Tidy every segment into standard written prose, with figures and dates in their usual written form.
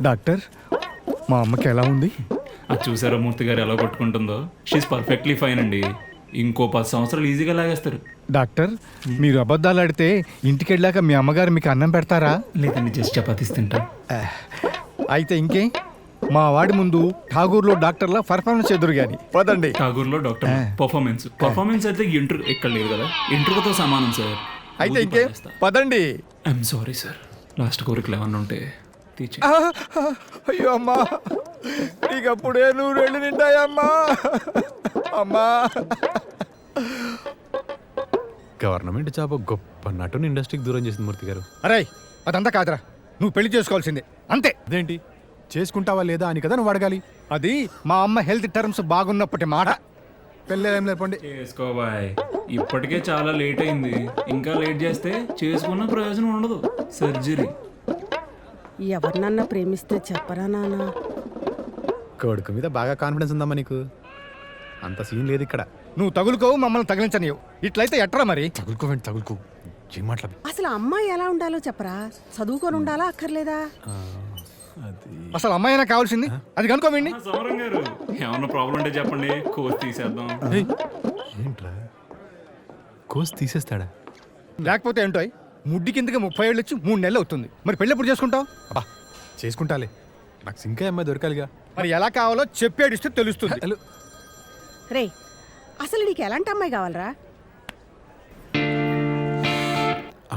Doctor, మా అమ్మకి ఎలా ఉంది? అది చూసారా మూర్తి గారు ఎలా కొట్టుకుంటుందో? షీఈస్ పర్ఫెక్ట్లీ ఫైన్ అండి. ఇంకో 10 సంవత్సరాలు ఈజీగా లాగేస్తారు. డాక్టర్, మీరు అబద్ధాలు ఆడితే ఇంటికి వెళ్ళాక మీ అమ్మగారు మీకు అన్నం పెడతారా? లేదండి, జస్ట్ చపాతీస్ తింటాం. అయితే ఇంకే, మా వాడి ముందు ఠాగూర్లో డాక్టర్లా పర్ఫార్మెన్స్ ఎదురు కానీ పదండి. ఠాగూర్లో డాక్టర్ పర్ఫార్మెన్స్ అయితే ఇంటర్ ఎక్కడ లేదు కదా, ఇంటర్తో సమానం సార్. అయితే ఇంకే, పదండి. ఐఎమ్ సారీ సార్, లాస్ట్ కోరికలు ఏమన్నా ఉంటే తీర్చి. అయ్యో అమ్మా, నీకు అప్పుడే 100 ఏళ్ళు నిండాయమ్మా. అమ్మా, గవర్నమెంట్ జాబ్ గొప్ప నటుని ఇండస్ట్రీకి దూరం చేసింది మూర్తి గారు. అరే అదంతా కాదురా, నువ్వు పెళ్లి చేసుకోవాల్సిందే అంతే. అదేంటి, చేసుకుంటావా లేదా అని కదా నువ్వు అడగాలి. అది మా అమ్మ హెల్త్ టర్మ్స్ బాగున్నప్పటి మాట. పెళ్ళేం లేపండి. చేసుకోబాయ్, ఇప్పటికే చాలా లేట్ అయింది. ఇంకా లేట్ చేస్తే చేసుకున్న ప్రయోజనం ఉండదు. సర్జరీ. ఎవరినన్నా ప్రేమిస్తే చెప్పరా నాన్న. కొడుకు మీద బాగా కాన్ఫిడెన్స్ ఉందమ్మా నీకు. అంత సీన్ లేదు ఇక్కడ. నువ్వు తగులుకోవు, మమ్మల్ని తగిలించనియవు. ఇట్లయితే ఎట్రా మరి? తగులుకో ఏం మాట్లాడు. అసలు అమ్మాయి ఎలా ఉండాలో చెప్పరా. చదువుకొని ఉండాలా అక్కర్లేదా? అసలు అమ్మాయి అయినా కావాల్సింది, అది కనుక్కోవండి. సమరం గారు, ఏమన్నా ప్రాబ్లం ఉంటే చెప్పండి, కోర్స్ తీసేద్దాం. ఏంట్రా కోర్స్ తీసేస్తాడా? లేకపోతే ఏంటో ముడ్డి కిందకి 30 ఏళ్ళు వచ్చి 3 నెలలు అవుతుంది. మరి పెళ్ళి ఎప్పుడు చేసుకుంటావు? అబ్బా చేసుకుంటాలే, నాకు సింకా అమ్మాయి దొరకాలిగా. మరి ఎలా కావాలో చెప్పేడిస్తే తెలుస్తుంది. హలో, రే, అసలు నీకు ఎలాంటి అమ్మాయి కావాలరా?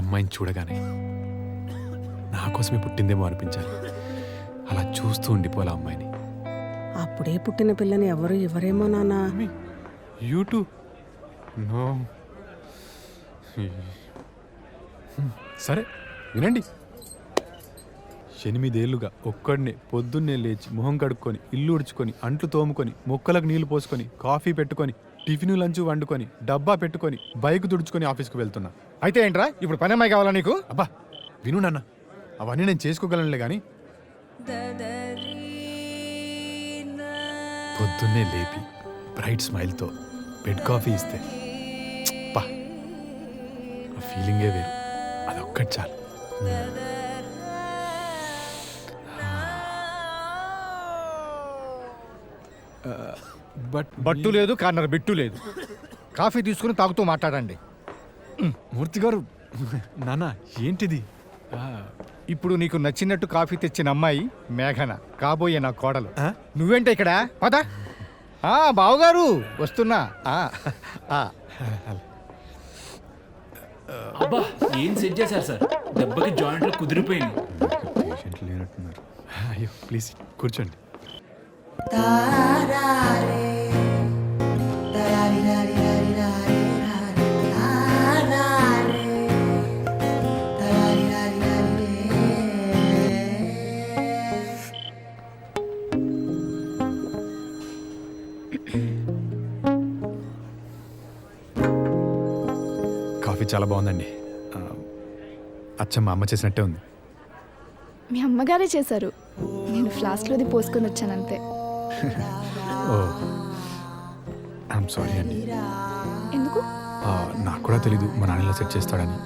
అమ్మాయిని చూడగానే నా కోసమే పుట్టిందేమో అనిపించాలి. అలా చూస్తూ ఉండిపోలే అమ్మాయిని. అప్పుడే పుట్టిన పిల్లని ఎవరు ఇవ్వరేమో నాన్న. YouTube no. సరే వినండి, 8 ఏళ్ళుగా ఒక్కడినే పొద్దున్నే లేచి మొహం కడుక్కొని, ఇల్లు ఉడుచుకొని, అంట్లు తోముకొని, మొక్కలకు నీళ్లు పోసుకొని, కాఫీ పెట్టుకొని, టిఫిన్ లంచ్ వండుకొని, డబ్బా పెట్టుకొని, బైక్ తుడుచుకొని ఆఫీస్కి వెళ్తున్నా. అయితే ఏంట్రా, ఇప్పుడు పని అమ్మాయి కావాలా నీకు? అబ్బా విను నాన్న, అవన్నీ నేను చేసుకోగలనులే కానీ పొద్దున్నే లేపి బ్రైట్ స్మైల్తో బెడ్ కాఫీ ఇస్తే పా, ఆ ఫీలింగే వేరు. అదొక్కటి చాలు. బట్టు లేదు, కార్నర్ బిట్టు లేదు. కాఫీ తీసుకుని తాగుతూ మాట్లాడండి. మూర్తి గారు, నాన్న ఏంటిది? ఇప్పుడు నీకు నచ్చినట్టు కాఫీ తెచ్చిన అమ్మాయి మేఘన, కాబోయే నా కోడలు. ఆ? నువ్వేంట ఇక్కడ? పద. బావగారు వస్తున్నా. అబ్బా, ఏం సెట్ చేశారు సార్, దెబ్బకి జాయింట్లు కుదిరిపోయింది. పేషెంట్లు లేనట్టున్నారు. అయ్యో ప్లీజ్ కూర్చోండి. కాఫీ చాలా బాగుందండి. అచ్చం మా అమ్మ చేసినట్టే ఉంది. మీ అమ్మగారే చేశారు, నేను ఫ్లాస్క్లోది పోసుకొని వచ్చాను అంతే. ఓ ఐఎమ్ సారీ అండి. ఎందుకు? నాకు కూడా తెలీదు మా నాన్నలా సెట్ చేస్తాడని.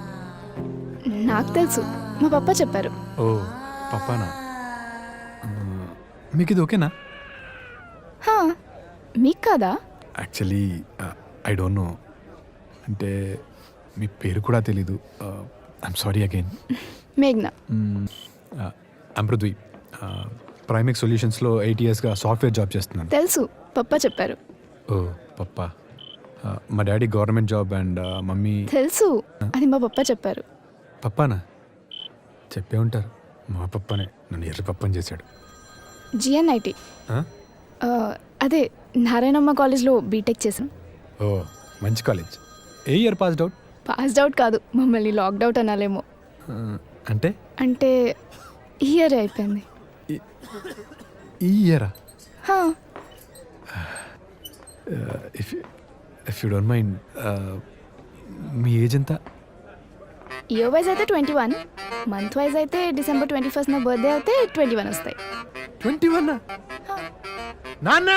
నాకు తెలుసు, మా పప్ప చెప్పారు. ఓ పప్పానా? మీకు ఇది ఓకేనా? హా, మీకు కాదా? యాక్చువల్లీ ఐ డోంట్ నో, అంటే మీ పేరు కూడా తెలీదు. I'm sorry again. మేఘ్నా. ఐఎమ్ పృథ్వీ. ప్రైమిక్ సొల్యూషన్స్లో 8 yearsగా సాఫ్ట్వేర్ జాబ్ చేస్తున్నాను. తెలుసు, పప్ప చెప్పారు. Oh papa. మా daddy government job and mummy. తెలుసు, అది మా పప్ప చెప్పారు. పప్పానా? చెప్పే ఉంటారు. మా పప్పనే నన్ను ఎర్ర పప్పని చేశాడు. జిఎన్ఐటి, అదే నారాయణమ్మ కాలేజ్లో బీటెక్ చేసాం. ఓ మంచి కాలేజ్. ఏ year passed out? Passed out కాదు, మమ్మల్ని లాక్డ్ అవుట్ అనాలేమో. అంటే అంటే ఈ ఇయర్ అయిపోయింది. ఈ ఇయరా? హా. If you don't mind, me age ఎంత? ఇయర్ వైజ్ అయితే 21, మంత్ వైజ్ అయితే December 21st నా బర్త్డే అయితే 21 వస్తాయి. 21? నాన్న